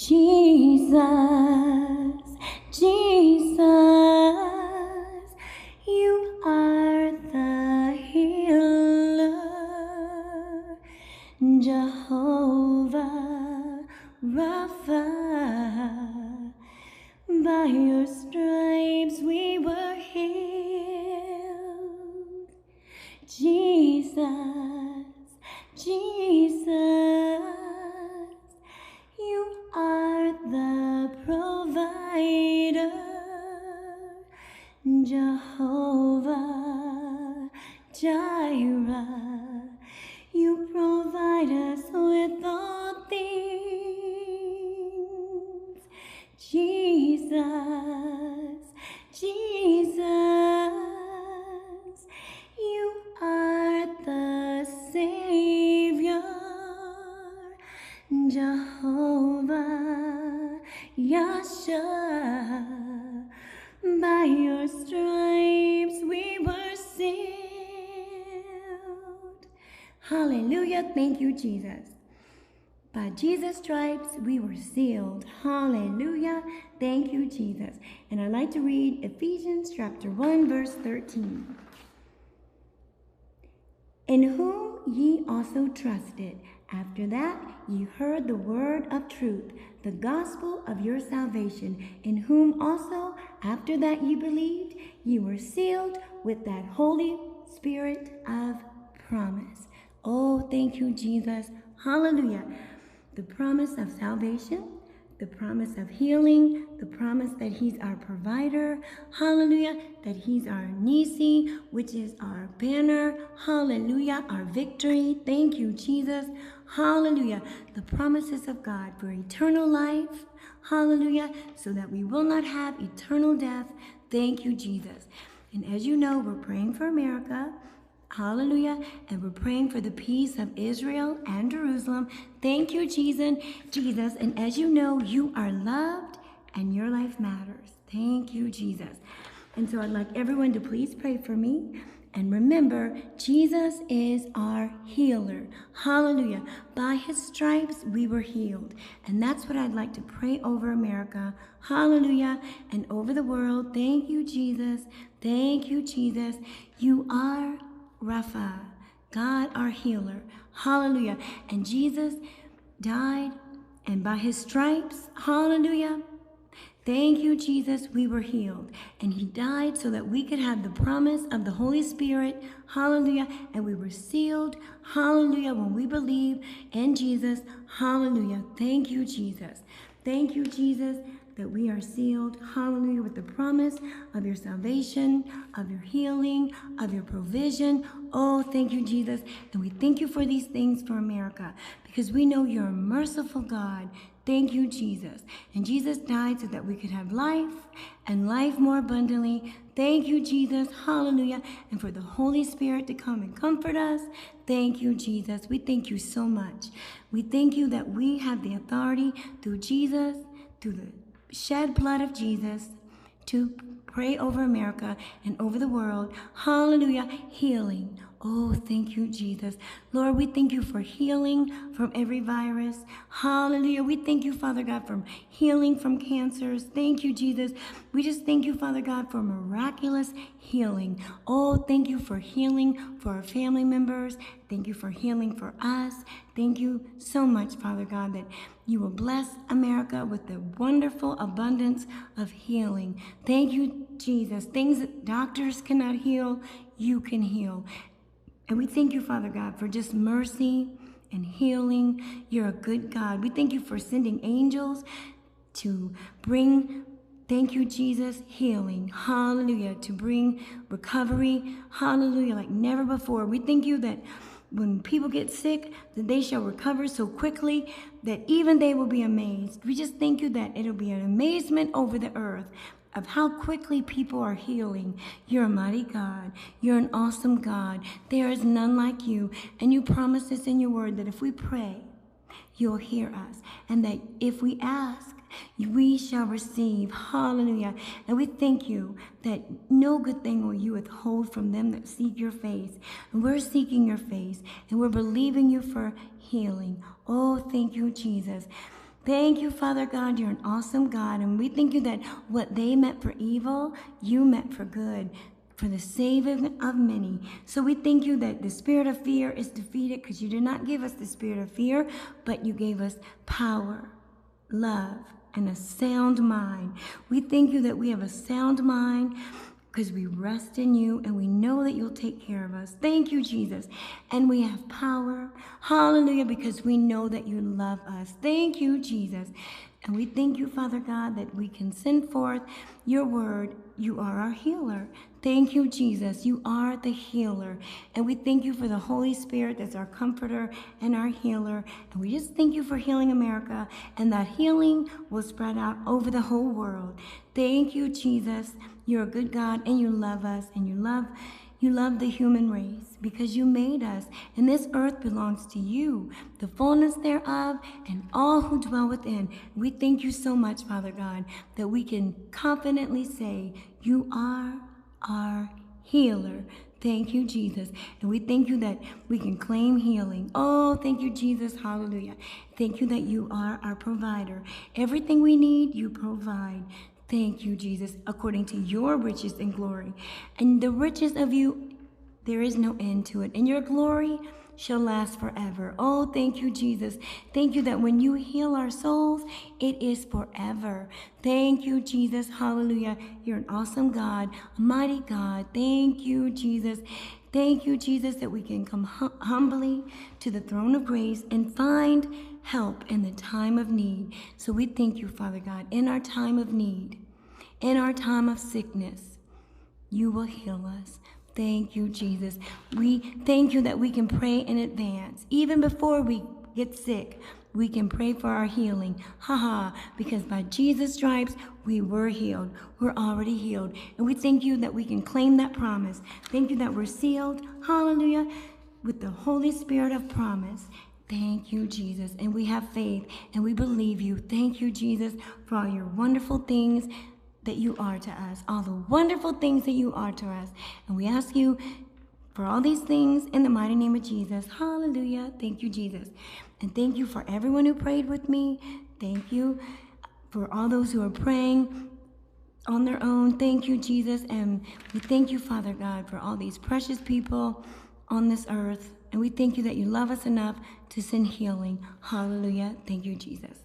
Jesus, Jesus, you are the healer. Jehovah, Rapha, by your stripes we were healed. Jesus, Jesus, you are the provider. Jehovah, JIREH, you provide us with all things. Jesus, Jesus, you are the Savior. Jehovah, YASHA, by your stripes we were sealed. Hallelujah. Thank you, Jesus. By Jesus' stripes we were sealed. Hallelujah. Thank you, Jesus. And I'd like to read Ephesians chapter 1, verse 13. In whom ye also trusted, after that ye heard the word of truth, the gospel of your salvation, in whom also, after that ye believed, ye were sealed with that Holy Spirit of promise. Oh, thank you, Jesus. Hallelujah. The promise of salvation, the promise of healing, the promise that he's our provider, hallelujah, that he's our Nisi, which is our banner, hallelujah, our victory. Thank you, Jesus, hallelujah. The promises of God for eternal life, hallelujah, so that we will not have eternal death. Thank you, Jesus. And as you know, we're praying for America. Hallelujah. And we're praying for the peace of Israel and Jerusalem. Thank you, Jesus. And as you know, you are loved and your life matters. Thank you, Jesus. And so I'd like everyone to please pray for me. And remember, Jesus is our healer. Hallelujah. By his stripes, we were healed. And that's what I'd like to pray over America. Hallelujah. And over the world. Thank you, Jesus. Thank you, Jesus. You are RAPHA, God our healer. Hallelujah. And Jesus died, and by his stripes, hallelujah, thank you, Jesus, we were healed. And he died so that we could have the promise of the Holy Spirit, hallelujah, and we were sealed, hallelujah, when we believe in Jesus, hallelujah. Thank you, Jesus. Thank you, Jesus, that we are sealed, hallelujah, with the promise of your salvation, of your healing, of your provision. Oh, thank you, Jesus. And we thank you for these things for America, because we know you're a merciful God. Thank you, Jesus. And Jesus died so that we could have life and life more abundantly. Thank you, Jesus. Hallelujah. And for the Holy Spirit to come and comfort us. Thank you, Jesus. We thank you so much. We thank you that we have the authority through Jesus, through the shed blood of Jesus, to pray over America and over the world. Hallelujah. Healing. Oh, thank you, Jesus. Lord, we thank you for healing from every virus. Hallelujah. We thank you, Father God, for healing from cancers. Thank you, Jesus. We just thank you, Father God, for miraculous healing. Oh, thank you for healing for our family members. Thank you for healing for us. Thank you so much, Father God, that you will bless America with the wonderful abundance of healing. Thank you, Jesus. Things that doctors cannot heal, you can heal. And we thank you, Father God, for just mercy and healing. You're a good God. We thank you for sending angels to bring, thank you, Jesus, healing. Hallelujah. To bring recovery. Hallelujah. Like never before. We thank you that when people get sick, that they shall recover so quickly that even they will be amazed. We just thank you that it'll be an amazement over the earth of how quickly people are healing. You're a mighty God. You're an awesome God. There is none like you. And you promise us in your word that if we pray, you'll hear us. And that if we ask, we shall receive. Hallelujah. And we thank you that no good thing will you withhold from them that seek your face. And we're seeking your face. And we're believing you for healing. Oh, thank you, Jesus. Thank you, Father God. You're an awesome God. And we thank you that what they meant for evil, you meant for good, for the saving of many. So we thank you that the spirit of fear is defeated, because you did not give us the spirit of fear, but you gave us power, love, and a sound mind. We thank you that we have a sound mind, because we rest in you and we know that you'll take care of us. Thank you, Jesus. And we have power. Hallelujah, because we know that you love us. Thank you, Jesus. And we thank you, Father God, that we can send forth your word. You are our healer. Thank you, Jesus. You are the healer. And we thank you for the Holy Spirit that's our comforter and our healer. And we just thank you for healing America, and that healing will spread out over the whole world. Thank you, Jesus. You're a good God, and you love us, and you love the human race, because you made us, and this earth belongs to you, the fullness thereof, and all who dwell within. We thank you so much, Father God, that we can confidently say, you are our healer. Thank you, Jesus. And we thank you that we can claim healing. Oh, thank you, Jesus. Hallelujah. Thank you that you are our provider. Everything we need, you provide. Thank you, Jesus, according to your riches and glory. And the riches of you, there is no end to it. And your glory shall last forever. Oh, thank you, Jesus. Thank you that when you heal our souls, it is forever. Thank you, Jesus. Hallelujah. You're an awesome God, a mighty God. Thank you, Jesus. Thank you, Jesus, that we can come humbly to the throne of grace and find help in the time of need. So we thank you, Father God, in our time of need, in our time of sickness, you will heal us. Thank you, Jesus. We thank you that we can pray in advance. Even before we get sick, we can pray for our healing. Because by Jesus' stripes, we were healed. We're already healed. And we thank you that we can claim that promise. Thank you that we're sealed, hallelujah, with the Holy Spirit of promise. Thank you, Jesus. And we have faith and we believe you. Thank you, Jesus, for all your wonderful things that you are to us, all the wonderful things that you are to us. And we ask you for all these things in the mighty name of Jesus. Hallelujah. Thank you, Jesus. And thank you for everyone who prayed with me. Thank you for all those who are praying on their own. Thank you, Jesus. And we thank you, Father God, for all these precious people on this earth. And we thank you that you love us enough to send healing. Hallelujah. Thank you, Jesus.